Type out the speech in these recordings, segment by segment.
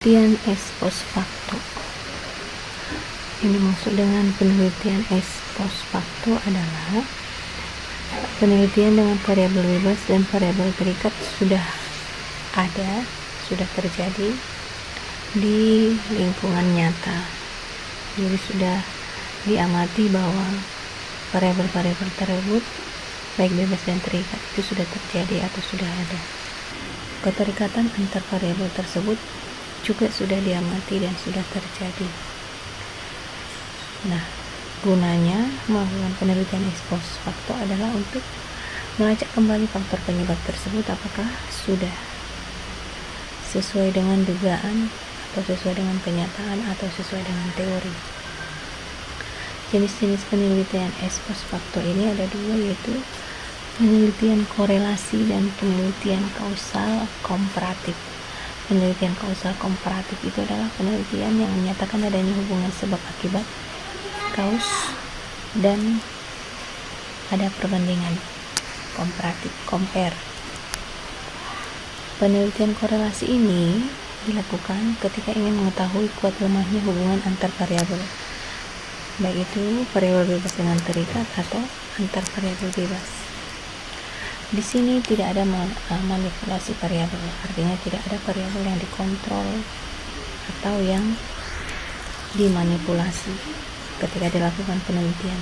Penelitian ex post facto. Yang dimaksud dengan penelitian ex post facto adalah penelitian dengan variabel bebas dan variabel terikat sudah terjadi di lingkungan nyata. Jadi sudah diamati bahwa variabel-variabel tersebut baik bebas dan terikat itu sudah terjadi atau sudah ada. Keterikatan antar variabel tersebut juga sudah diamati dan sudah terjadi. Nah, gunanya melakukan penelitian ex post facto adalah untuk melacak kembali faktor penyebab tersebut apakah sudah sesuai dengan dugaan atau sesuai dengan kenyataan atau sesuai dengan teori. Jenis-jenis penelitian ex post facto ini ada dua, yaitu penelitian korelasi dan penelitian kausal komparatif. Penelitian kausal komparatif itu adalah penelitian yang menyatakan adanya hubungan sebab akibat, kaus, dan ada perbandingan. Komparatif, compare. Penelitian korelasi ini dilakukan ketika ingin mengetahui kuat lemahnya hubungan antar variabel, baik itu variabel bebas dengan terikat atau antar variabel bebas. Di sini tidak ada manipulasi variabel, artinya tidak ada variabel yang dikontrol atau yang dimanipulasi ketika dilakukan penelitian.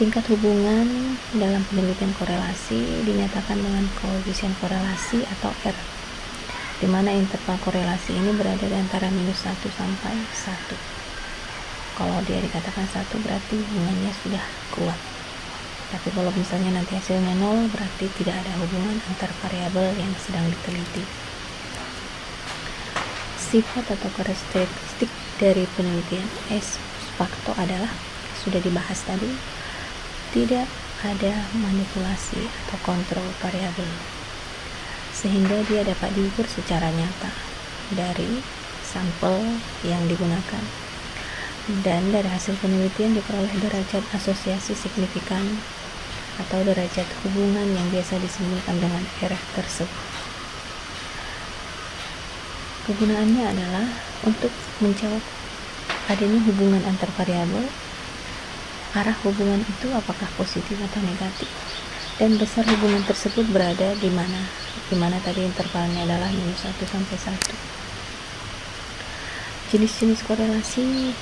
Tingkat hubungan dalam penelitian korelasi dinyatakan dengan koefisien korelasi atau R, di mana interval korelasi ini berada di antara -1 sampai 1. Kalau dia dikatakan 1 berarti hubungannya sudah kuat. Tapi kalau misalnya nanti hasilnya 0 berarti tidak ada hubungan antar variabel yang sedang diteliti. Sifat atau karakteristik dari penelitian ex post facto adalah sudah dibahas tadi, tidak ada manipulasi atau kontrol variabel, sehingga dia dapat diukur secara nyata dari sampel yang digunakan, dan dari hasil penelitian diperoleh derajat asosiasi signifikan atau derajat hubungan yang biasa disimbolkan dengan R tersebut. Kegunaannya adalah untuk menjawab adanya hubungan antar variabel, arah hubungan itu apakah positif atau negatif, dan besar hubungan tersebut berada di mana tadi intervalnya adalah -1 sampai 1. Jenis-jenis korelasi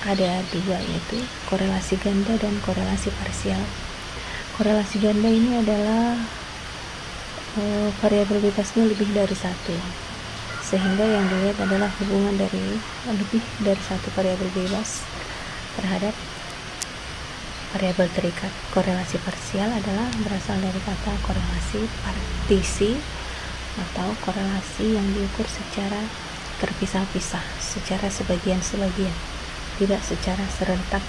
ada dua, yaitu korelasi ganda dan korelasi parsial. Korelasi ganda ini adalah variabel bebasnya lebih dari 1, sehingga yang dilihat adalah hubungan dari lebih dari satu variabel bebas terhadap variabel terikat. Korelasi parsial adalah berasal dari kata korelasi partisi atau korelasi yang diukur secara terpisah-pisah, secara sebagian-sebagian, tidak secara serentak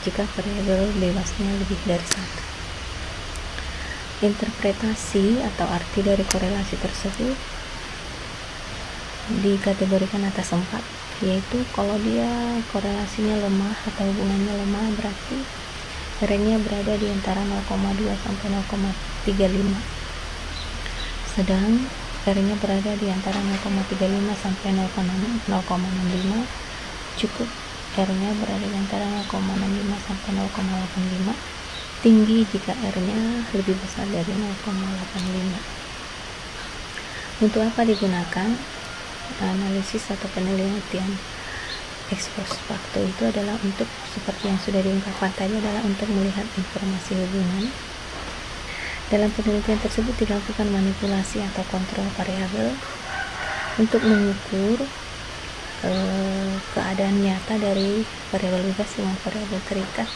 jika variabel bebasnya lebih dari 1. Interpretasi atau arti dari korelasi tersebut dikategorikan atas 4, yaitu kalau dia korelasinya lemah atau hubungannya lemah berarti R-nya berada di antara 0,2 sampai 0,35, sedang R-nya berada di antara 0,35 sampai 0,65, cukup R-nya berada di antara 0,65 sampai 0,85, tinggi jika R-nya lebih besar dari 0,85. Untuk apa digunakan? Analisis atau penelitian ex post facto itu adalah untuk, seperti yang sudah diungkapkan tadi, adalah untuk melihat informasi hubungan. Dalam penelitian tersebut dilakukan manipulasi atau kontrol variabel untuk mengukur keadaan nyata dari variabel bebas dengan variabel terikat,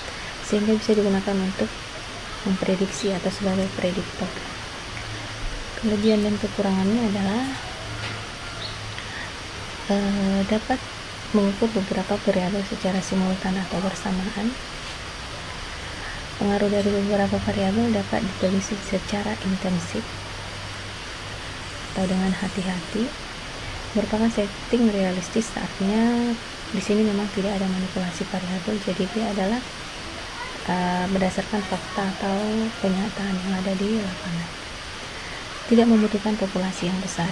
sehingga bisa digunakan untuk memprediksi atau sebagai prediktor. Kelebihan dan kekurangannya adalah dapat mengukur beberapa variabel secara simultan atau bersamaan. Pengaruh dari beberapa variabel dapat ditelisik secara intensif atau dengan hati-hati. Merupakan setting realistis, artinya di sini memang tidak ada manipulasi variabel, jadi dia adalah berdasarkan fakta atau kenyataan yang ada di lapangan. Tidak membutuhkan populasi yang besar.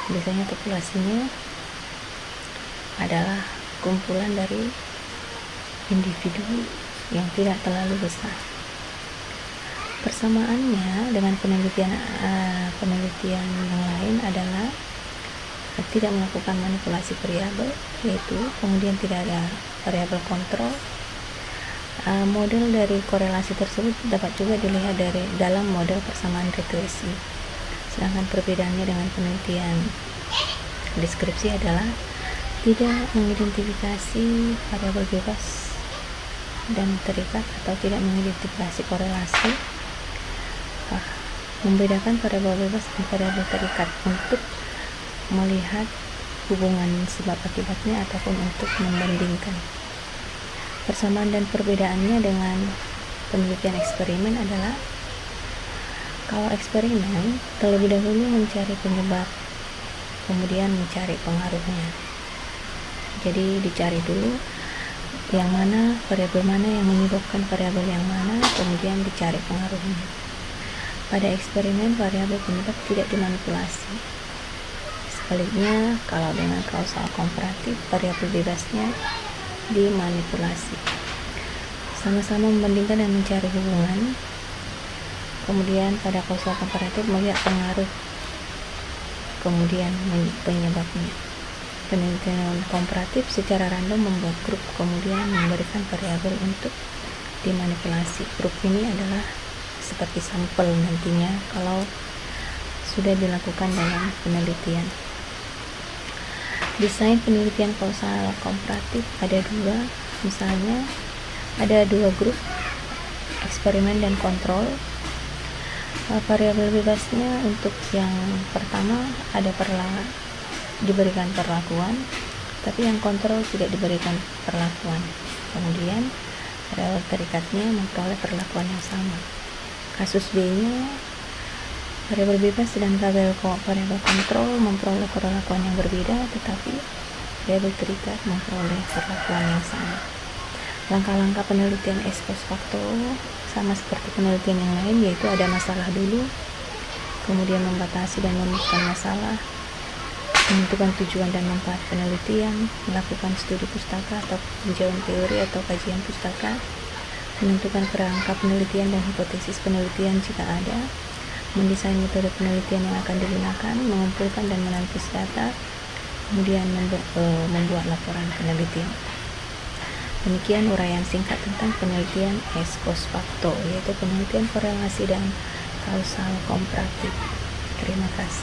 Biasanya populasinya adalah kumpulan dari individu yang tidak terlalu besar. Persamaannya dengan penelitian yang lain adalah tidak melakukan manipulasi variabel, yaitu kemudian tidak ada variabel kontrol. Model dari korelasi tersebut dapat juga dilihat dari dalam model persamaan regresi. Sedangkan perbedaannya dengan penelitian deskripsi adalah tidak mengidentifikasi variabel bebas dan terikat atau tidak mengidentifikasi korelasi. Membedakan variabel bebas dan variabel terikat untuk melihat hubungan sebab akibatnya ataupun untuk membandingkan. Persamaan dan perbedaannya dengan penelitian eksperimen adalah kalau eksperimen terlebih dahulu mencari penyebab, kemudian mencari pengaruhnya. Jadi dicari dulu yang mana, variabel mana yang menyebabkan variabel yang mana, kemudian dicari pengaruhnya. Pada eksperimen variabel penyebab tidak dimanipulasi. Sebaliknya, kalau dengan kausal komparatif, variabel bebasnya dimanipulasi. Sama-sama membandingkan dan mencari hubungan. Kemudian pada kausal komparatif melihat pengaruh, kemudian penyebabnya. Penelitian komparatif secara random membuat grup, kemudian memberikan variabel untuk dimanipulasi. Grup ini adalah seperti sampel nantinya kalau sudah dilakukan dalam penelitian. Desain penelitian kausal komparatif ada dua, misalnya ada dua grup, eksperimen dan kontrol. Variabel bebasnya untuk yang pertama diberikan perlakuan, tapi yang kontrol tidak diberikan perlakuan. Kemudian variabel terikatnya memperoleh perlakuan yang sama. Kasus B-nya, variabel bebas dan variabel kontrol memperoleh perlakuan yang berbeda, tetapi variabel terikat memperoleh perlakuan yang sama. Langkah-langkah penelitian ex post facto sama seperti penelitian yang lain, yaitu ada masalah dulu, kemudian membatasi dan memutuskan masalah, menentukan tujuan dan manfaat penelitian, melakukan studi pustaka atau peninjauan teori atau kajian pustaka, menentukan kerangka penelitian dan hipotesis penelitian jika ada, mendesain metode penelitian yang akan digunakan, mengumpulkan dan menganalisis data, kemudian membuat laporan penelitian. Demikian uraian singkat tentang penelitian ex post facto, yaitu penelitian korelasi dan kausal komparatif. Terima kasih.